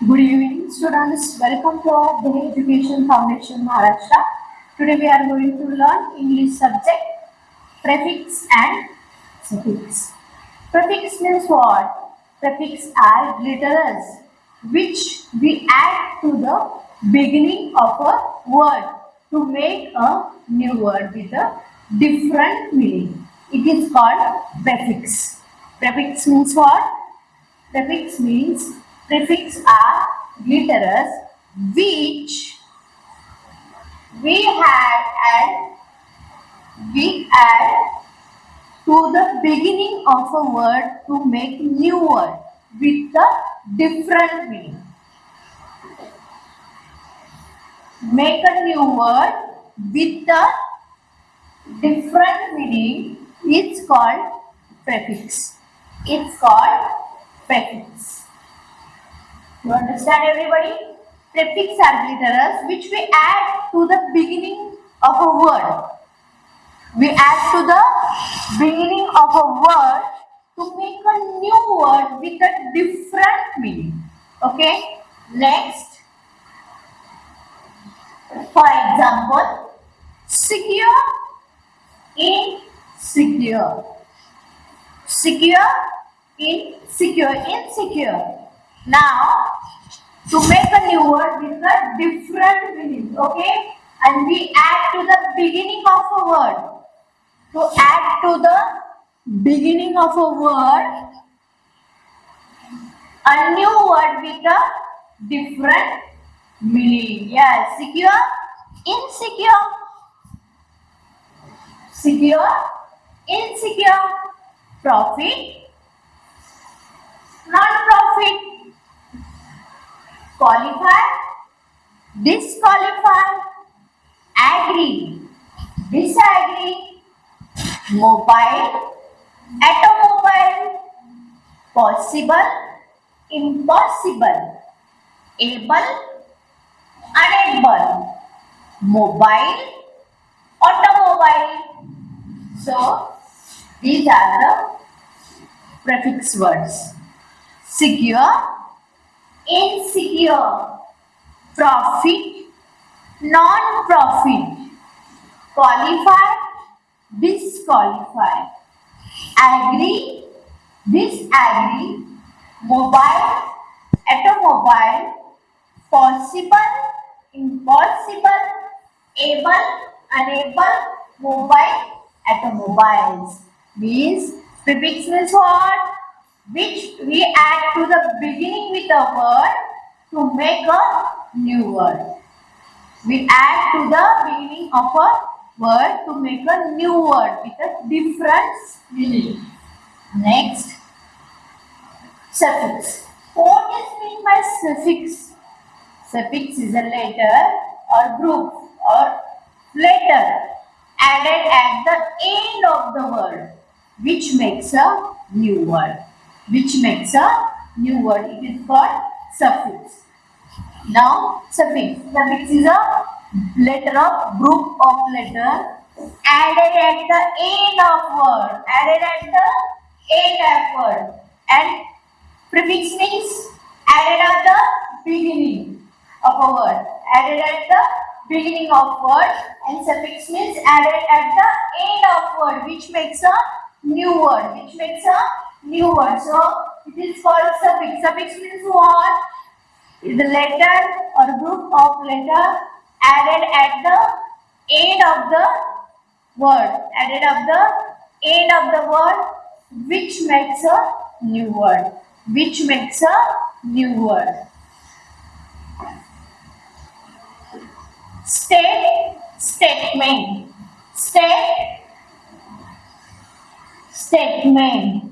Good evening, students. Welcome to our Dhyeya Education Foundation, Maharashtra. Today we are going to learn English subject prefix and suffix. Prefix means what? Prefix are letters which we add to the beginning of a word to make a new word with a different meaning. It is called prefix. Prefix means what? Prefix means prefix are letters which we had and we add to the beginning of a word to make new word with a different meaning. Make a new word with a different meaning. It's called prefix. It's called prefix. You understand, everybody? Prefix are letters which we add to the beginning of a word. We add to the beginning of a word to make a new word with a different meaning. Okay? Next, for example, secure, insecure. Secure, insecure. Now, to make a new word with a different meaning, okay? And we add to the beginning of a word. To add to the beginning of a word, a new word with a different meaning. Yes, secure, insecure. Secure, insecure. Profit, non-profit. Qualify, disqualify. Agree, disagree. Mobile, automobile. Possible, impossible. Able, unable. Mobile, automobile. So, these are the prefix words. Secure, insecure. Profit, non-profit. Qualify, disqualify. Agree, disagree. Mobile, automobile. Possible, impossible. Able, unable. Mobile, automobiles. Means prefix means what? Which we add to the beginning with a word to make a new word. We add to the beginning of a word to make a new word with a different meaning. Next, suffix. What is meant by suffix? Suffix is a letter or group or letter added at the end of the word which makes a new word. Which makes a new word. It is called suffix. Now, suffix. Suffix is a letter of group of letter added at the end of word. Added at the end of word. And prefix means added at the beginning of a word. Added at the beginning of word. And suffix means added at the end of word, which makes a new word. Which makes a new word. So it is called suffix. Suffix means what? Is the letter or group of letter added at the end of the word. Added at the end of the word, which makes a new word. Which makes a new word. State, statement. State, statement.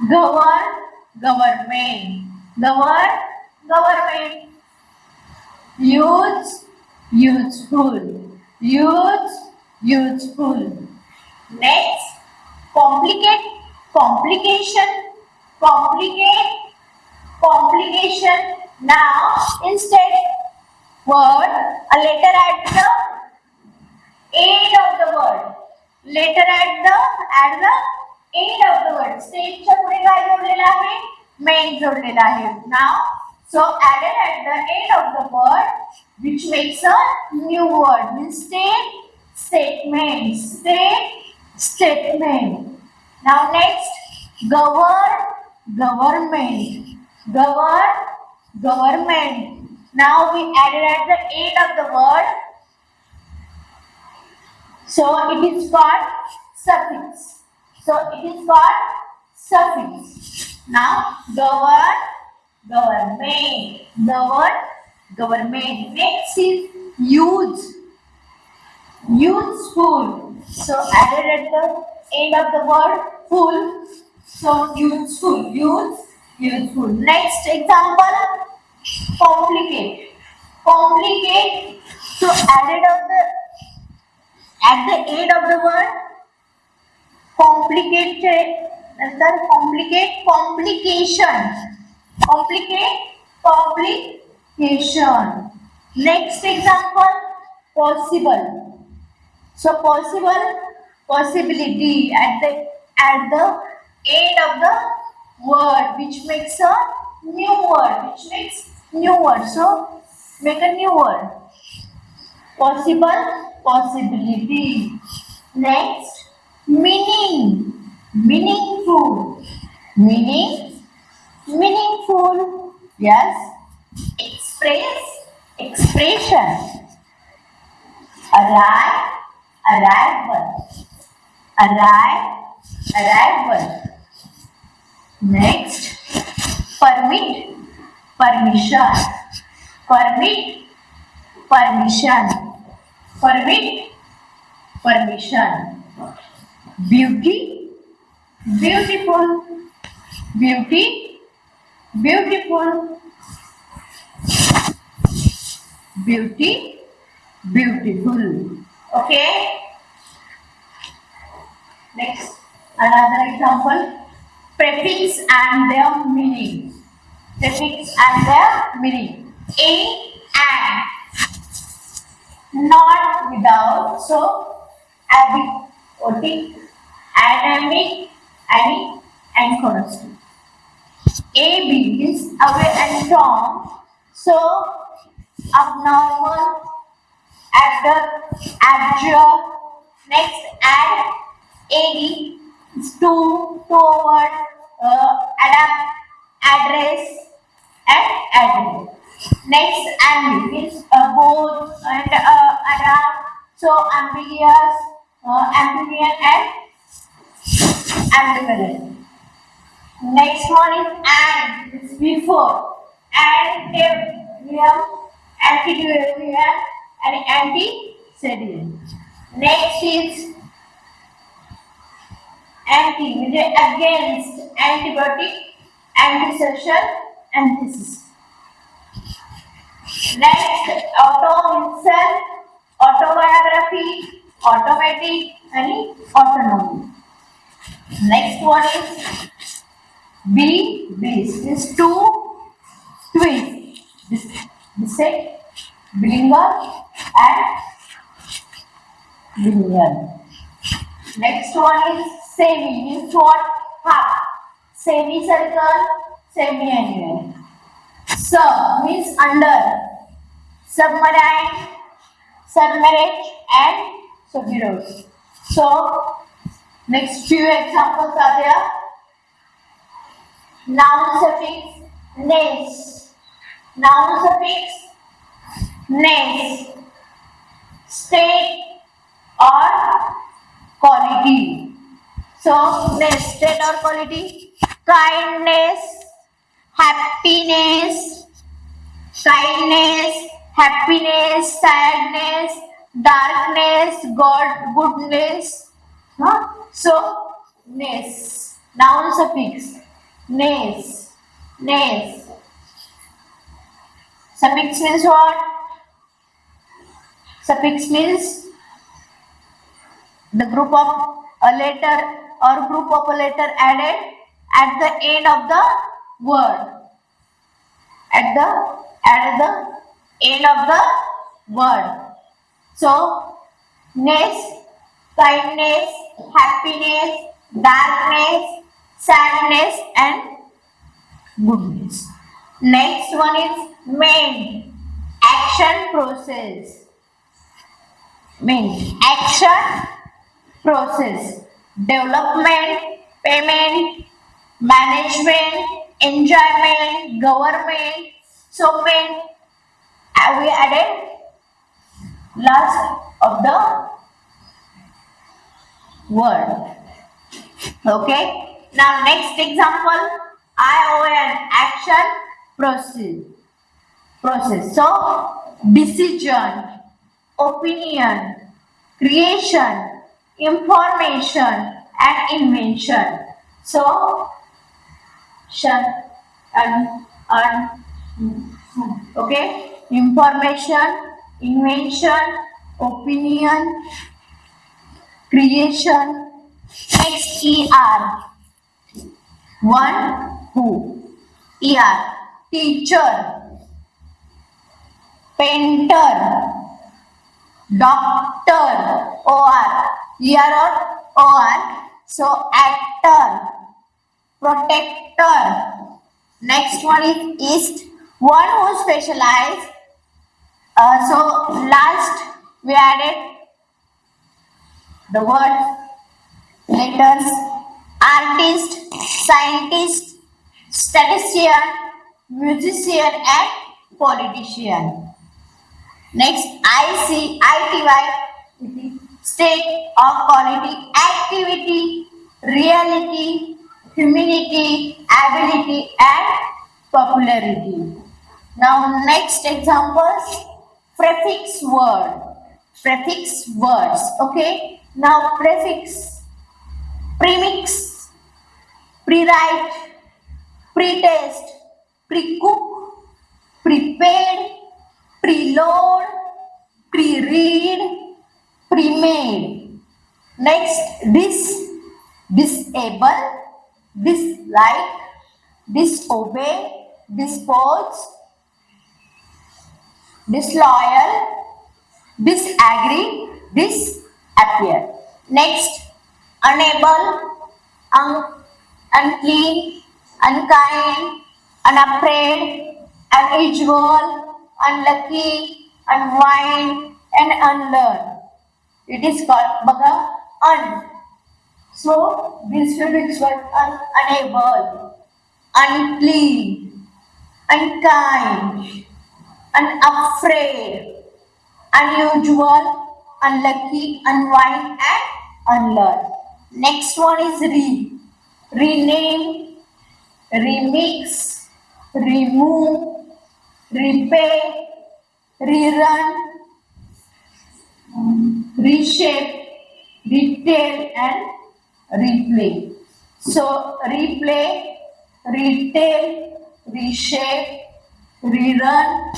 Govern, government. Govern, government. Use, useful. Use, useful. Next, complicate, complication. Complicate, complication. Now, instead word, a letter at the end of the word. Letter at the end of the word. स्टेजच्या पुढे काय जोडलेलं आहे? Main जोडलेलं आहे. Now So added at the end of the word which makes a new word means statement. Now next government. Government. Now we added at the end of the word, so it is called suffix. Now government. Next is useful. So added at the end of the word full. So useful. Next example, complicate. So added at the end of the word complication. Next example, possible. So possibility at the end of the word which makes a new word. So make a new word. Possibility. Next, meaningful. Yes. Expression. Arrival. Next, permission. Beautiful. Beautiful. Okay. Next, another example, prefix and their meaning. In and, not without. So abiotic, anemic, and constant. AB is away and from. So abnormal, abjure. Next, add is toward, adapt, address, and address. Next, ambiguous is both and around. So ambiguous, ambiguous, and ambivalent. Next one is and. It's before. Antediluvian, and antecedent. Next is anti, means against, antibiotic, antisocial, antithesis. Next, auto means self, autobiography, automatic, and autonomy. Next one is bliss, means twist, bisect, bilingual, and linear. Next one is semi, means what? Half. Semicircle, semi-annual. Sub means under. Submarine, submerged, and submerged. So, next few examples are there. Noun suffix, ness. State or quality. So, ness, state or quality. Kindness, happiness, sadness, darkness, goodness. So, ness, noun suffix, ness. Suffix means what? Suffix means the group of a letter or group of a letter added at the end of the word. At the end of the word. So, ness, kindness, happiness, darkness, sadness, and goodness. Next one is main, action process. Main, action process. Development, payment, management, enjoyment, government. So main, we added last of the word. Okay. Now next example, ION, action process. So decision, opinion, creation, information, and invention. So and okay, information, invention, opinion, creation. Next ER. One who. ER. Teacher, painter, doctor, OR. ER or OR. So actor, protector. Next one is East. One who specialized. So last we added the word letters, artist, scientist, statistician, musician, and politician. Next, ITY, state of quality, activity, reality, humanity, ability, and popularity. Now, next examples, prefix word, prefix words. Okay. Now, prefix, premix, pre-write, pre-test, pre-cook, prepaid, preload, pre-read, pre-made. Next, disable, dislike, disobey, dispose, disloyal, disagree, disappear. Next, unable, unclean, unkind, unafraid, unusual, unlucky, unwind, and unlearned. It is called baga un. So this prefix word unable, unclean, unkind, unafraid, unusual, unlucky, unwind, and unlearned. Next one is rename, remix, remove, repay, rerun, reshape, retail, and replay. So replay, retail, reshape, rerun,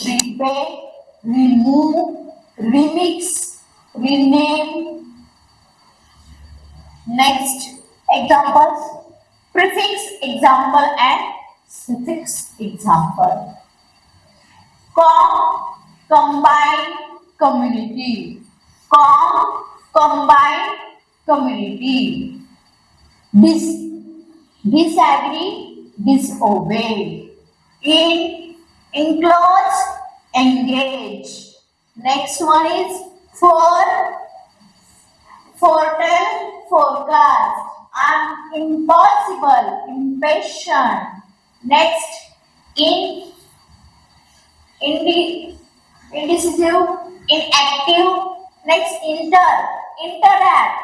repay, remove, remix, rename. Next, examples, prefix example and suffix example. Combine, community. Combine, community. Disagree, disobey. Enclose, engage. Next one is foretell, forecast. Impossible, impatient. Next, indecisive, inactive. Next, interact,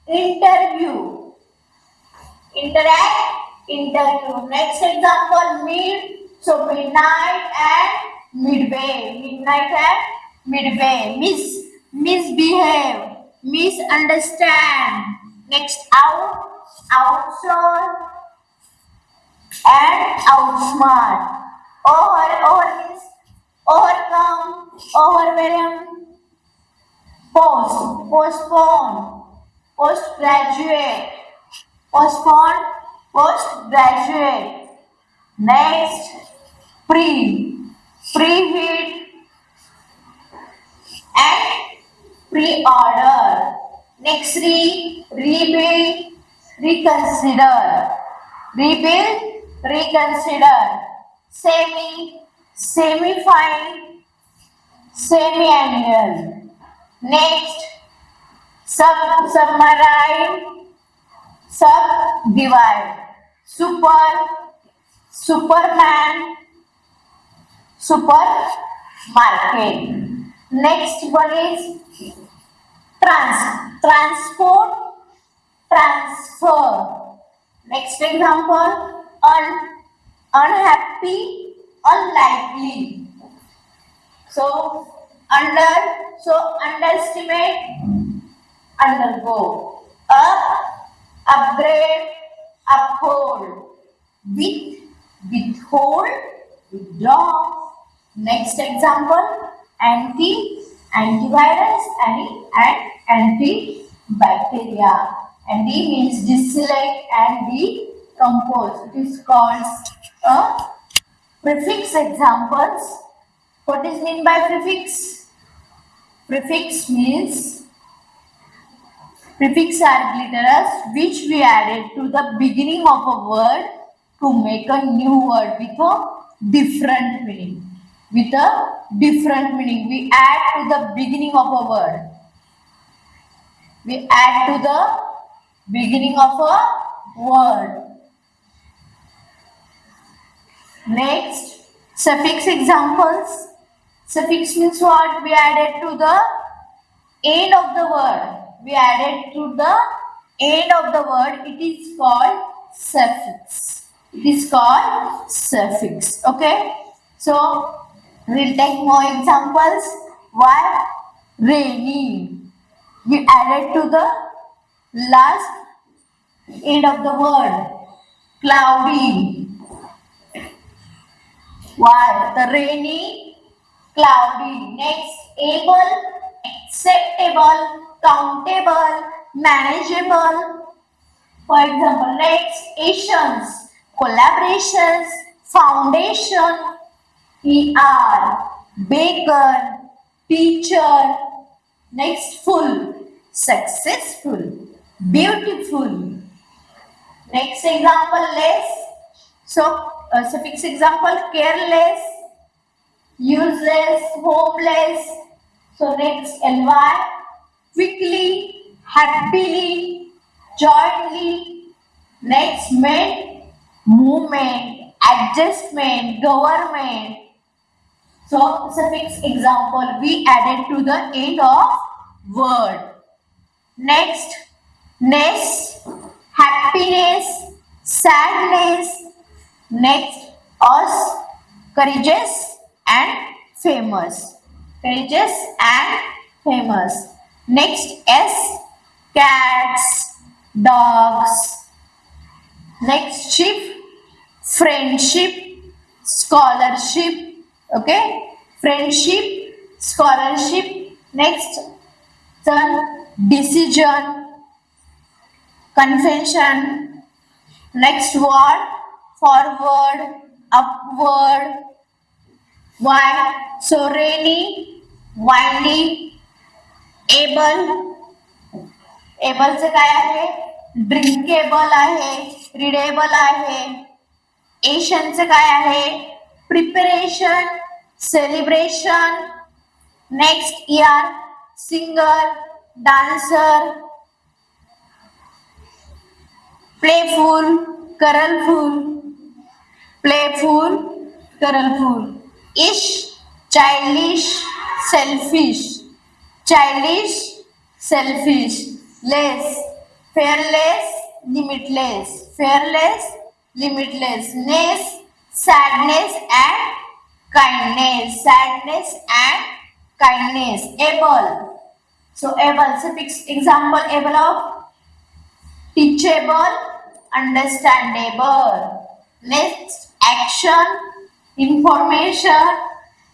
interview. Interview. Next example, so midnight and midway. Midnight and midway. Misbehave, misunderstand. Next, outsole, and outsmart. Over means overcome, overwhelm. Postpone, postgraduate. Postpone, postgraduate. Next, preheat, and pre-order. Next, rebuild, reconsider. Rebuild, reconsider. semi, semi-fine, semi-annual. Next, submarine, subdivide, super, superman, supermarket. Next one is transport, transfer. Next example, unhappy, unlikely. So underestimate, undergo. Upgrade, uphold. Withhold, withdraw. Next example, antivirus, and antibacteria. Anti means distillate and decompose. It is called prefix examples. What is mean by prefix? Prefix means prefix are letters which we added to the beginning of a word to make a new word with a different meaning. With a different meaning, we add to the beginning of a word. We add to the beginning of a word. Next, suffix examples. Suffix means what? We added to the end of the word. We added to the end of the word. It is called suffix. It is called suffix. Okay. So, we'll take more examples. Why? Rainy. We added to the last end of the word. Cloudy. Why? The rainy, cloudy. Next, able, acceptable, countable, manageable. For example, next, Asians, collaborations, foundation, bacon, teacher. Next, full, successful, beautiful. Next example, less. So, suffix example, careless, useless, homeless. So, next, ly, quickly, happily, jointly. Next, made, movement, adjustment, government. So, suffix example, we added to the end of word. Next, ness, happiness, sadness. Next, us, courageous and famous. Courageous and famous. Next, S, cats, dogs. Next, ship, friendship, scholarship. Okay, friendship, scholarship. Next, turn, decision, confession. Next word, forward, upward. Why? So rainy, windy, able. एबलचे काय आहे? Drinkable आहे, readable आहे. एशनचे काय आहे? Preparation, celebration. Next er, singer, dancer. Playful, colourful. Playful, colourful. Ish, childish, selfish. Childish, selfish. Less, fearless, limitless. Fearless, limitless. Ness, sadness and kindness. Sadness and kindness. Able. So able, suffix example, able of teachable, understandable. Next, action, information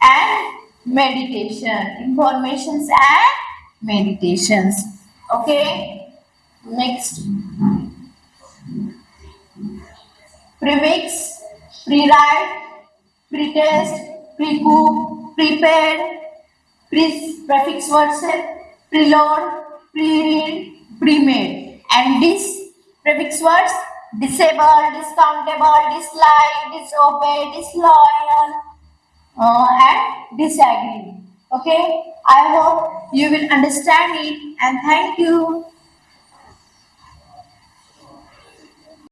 and meditation. Informations and meditations. Okay. Next, prefix, pre-write, pre-test, pre-cook, prepared. Prefix words are preload, pre-read, pre-made. And these prefix words disable, discountable, dislike, disobey, disloyal, and disagree. Okay, I hope you will understand it, and thank you.